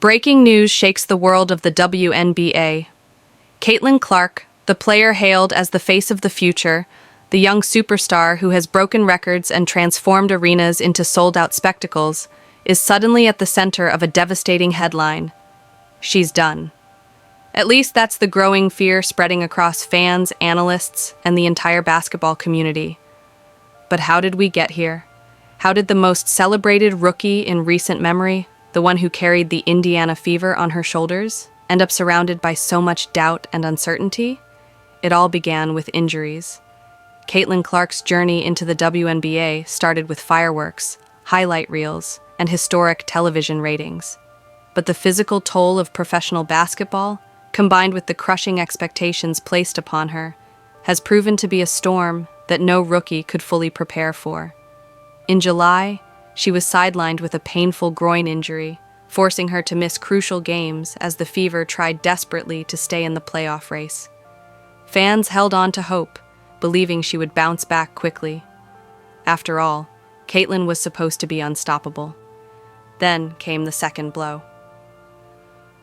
Breaking news shakes the world of the WNBA. Caitlin Clark, the player hailed as the face of the future, the young superstar who has broken records and transformed arenas into sold-out spectacles, is suddenly at the center of a devastating headline. She's done. At least that's the growing fear spreading across fans, analysts, and the entire basketball community. But how did we get here? How did the most celebrated rookie in recent memory, the one who carried the Indiana Fever on her shoulders, end up surrounded by so much doubt and uncertainty? It all began with injuries. Caitlin Clark's journey into the WNBA started with fireworks, highlight reels, and historic television ratings. But the physical toll of professional basketball, combined with the crushing expectations placed upon her, has proven to be a storm that no rookie could fully prepare for. In July, she was sidelined with a painful groin injury, forcing her to miss crucial games as the Fever tried desperately to stay in the playoff race. Fans held on to hope, believing she would bounce back quickly. After all, Caitlin was supposed to be unstoppable. Then came the second blow.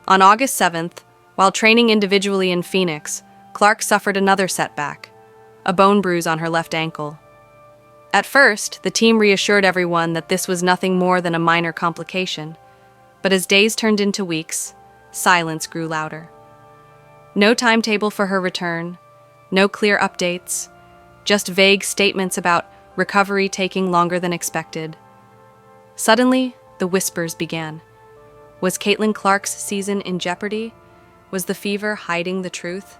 On August 7th, while training individually in Phoenix, Clark suffered another setback, a bone bruise on her left ankle. At first, the team reassured everyone that this was nothing more than a minor complication, but as days turned into weeks, silence grew louder. No timetable for her return, no clear updates, just vague statements about recovery taking longer than expected. Suddenly, the whispers began. Was Caitlin Clark's season in jeopardy? Was the Fever hiding the truth?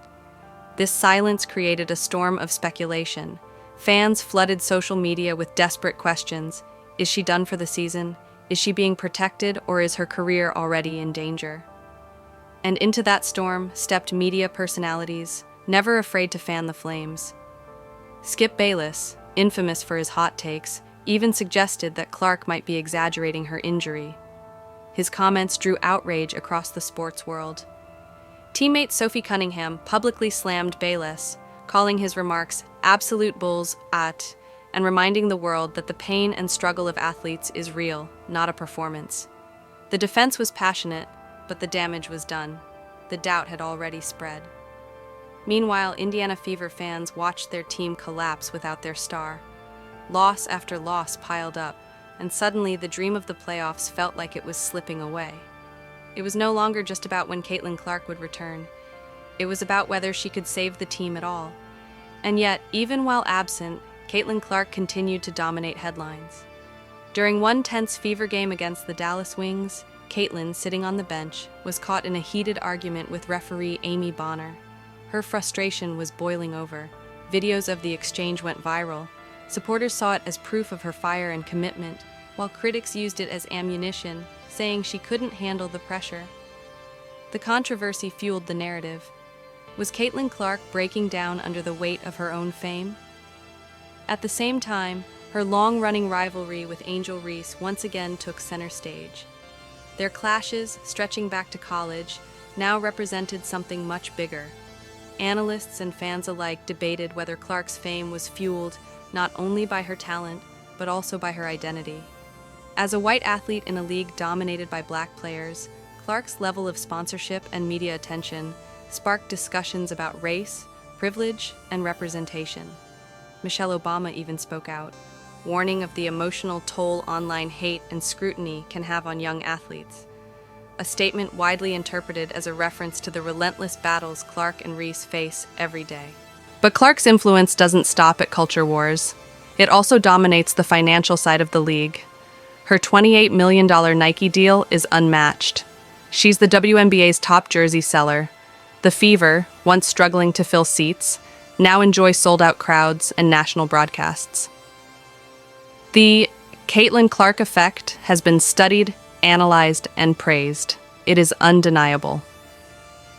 This silence created a storm of speculation. Fans flooded social media with desperate questions. Is she done for the season? Is she being protected, or is her career already in danger? And into that storm stepped media personalities, never afraid to fan the flames. Skip Bayless, infamous for his hot takes, even suggested that Clark might be exaggerating her injury. His comments drew outrage across the sports world. Teammate Sophie Cunningham publicly slammed Bayless, calling his remarks absolute bulls and reminding the world that the pain and struggle of athletes is real, not a performance. The defense was passionate, but the damage was done. The doubt had already spread. Meanwhile, Indiana Fever fans watched their team collapse without their star. Loss after loss piled up, and suddenly the dream of the playoffs felt like it was slipping away. It was no longer just about when Caitlin Clark would return. It was about whether she could save the team at all. And yet, even while absent, Caitlin Clark continued to dominate headlines. During one tense Fever game against the Dallas Wings, Caitlin, sitting on the bench, was caught in a heated argument with referee Amy Bonner. Her frustration was boiling over. Videos of the exchange went viral. Supporters saw it as proof of her fire and commitment, while critics used it as ammunition, saying she couldn't handle the pressure. The controversy fueled the narrative. Was Caitlin Clark breaking down under the weight of her own fame? At the same time, her long-running rivalry with Angel Reese once again took center stage. Their clashes, stretching back to college, now represented something much bigger. Analysts and fans alike debated whether Clark's fame was fueled not only by her talent, but also by her identity. As a white athlete in a league dominated by black players, Clark's level of sponsorship and media attention sparked discussions about race, privilege, and representation. Michelle Obama even spoke out, warning of the emotional toll online hate and scrutiny can have on young athletes. A statement widely interpreted as a reference to the relentless battles Clark and Reese face every day. But Clark's influence doesn't stop at culture wars. It also dominates the financial side of the league. Her $28 million Nike deal is unmatched. She's the WNBA's top jersey seller. The Fever, once struggling to fill seats, now enjoy sold-out crowds and national broadcasts. The Caitlin Clark effect has been studied, analyzed, and praised. It is undeniable.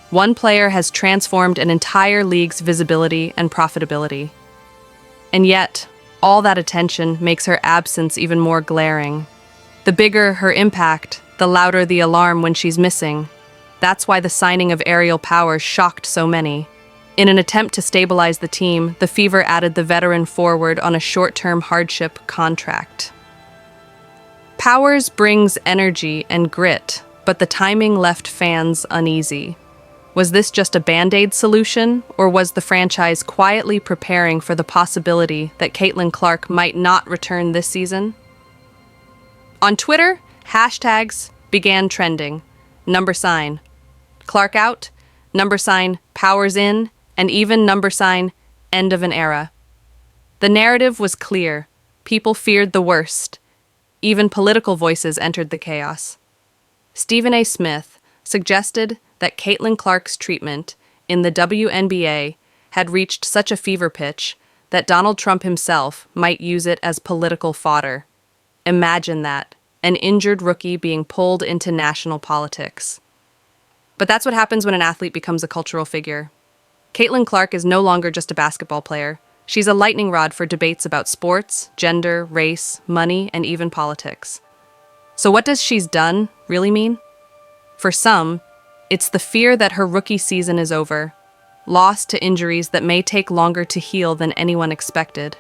One player has transformed an entire league's visibility and profitability. And yet, all that attention makes her absence even more glaring. The bigger her impact, the louder the alarm when she's missing. That's why the signing of Aerial Powers shocked so many. In an attempt to stabilize the team, the Fever added the veteran forward on a short-term hardship contract. Powers brings energy and grit, but the timing left fans uneasy. Was this just a band-aid solution, or was the franchise quietly preparing for the possibility that Caitlin Clark might not return this season? On Twitter, hashtags began trending. #, Clark out, #, powers in, and even #, end of an era. The narrative was clear. People feared the worst. Even political voices entered the chaos. Stephen A. Smith suggested that Caitlin Clark's treatment in the WNBA had reached such a fever pitch that Donald Trump himself might use it as political fodder. Imagine that, an injured rookie being pulled into national politics. But that's what happens when an athlete becomes a cultural figure. Caitlin Clark is no longer just a basketball player. She's a lightning rod for debates about sports, gender, race, money, and even politics. So what does "she's done" really mean? For some, it's the fear that her rookie season is over, lost to injuries that may take longer to heal than anyone expected.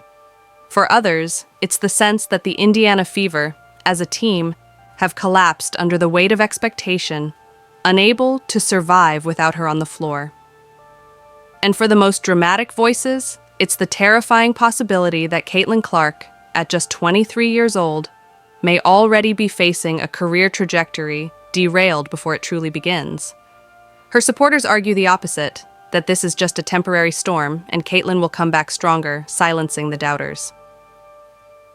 For others, it's the sense that the Indiana Fever, as a team, have collapsed under the weight of expectation, unable to survive without her on the floor. And for the most dramatic voices, it's the terrifying possibility that Caitlin Clark, at just 23 years old, may already be facing a career trajectory derailed before it truly begins. Her supporters argue the opposite, that this is just a temporary storm and Caitlin will come back stronger, silencing the doubters.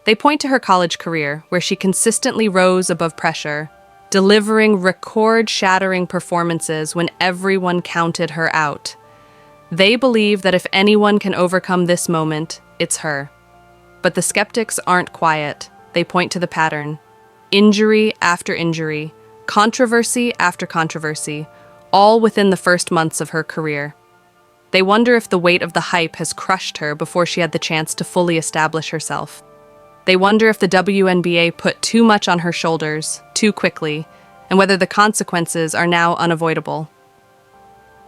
They point to her college career, where she consistently rose above pressure, delivering record-shattering performances when everyone counted her out. They believe that if anyone can overcome this moment, it's her. But the skeptics aren't quiet. They point to the pattern. Injury after injury, controversy after controversy, all within the first months of her career. They wonder if the weight of the hype has crushed her before she had the chance to fully establish herself. They wonder if the WNBA put too much on her shoulders, too quickly, and whether the consequences are now unavoidable.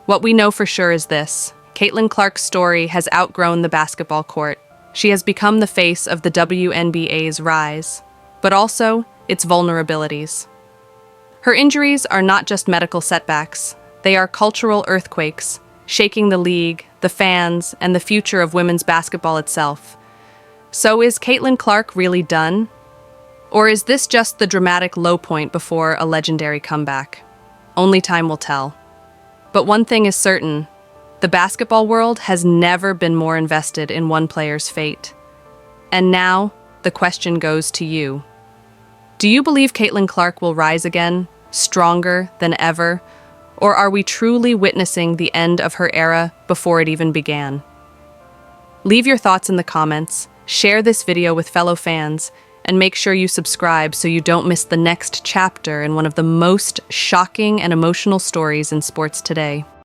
What we know for sure is this: Caitlin Clark's story has outgrown the basketball court. She has become the face of the WNBA's rise, but also its vulnerabilities. Her injuries are not just medical setbacks. They are cultural earthquakes, shaking the league, the fans, and the future of women's basketball itself. So is Caitlin Clark really done? Or is this just the dramatic low point before a legendary comeback? Only time will tell. But one thing is certain: the basketball world has never been more invested in one player's fate. And now, the question goes to you. Do you believe Caitlin Clark will rise again, stronger than ever? Or are we truly witnessing the end of her era before it even began? Leave your thoughts in the comments, share this video with fellow fans, and make sure you subscribe so you don't miss the next chapter in one of the most shocking and emotional stories in sports today.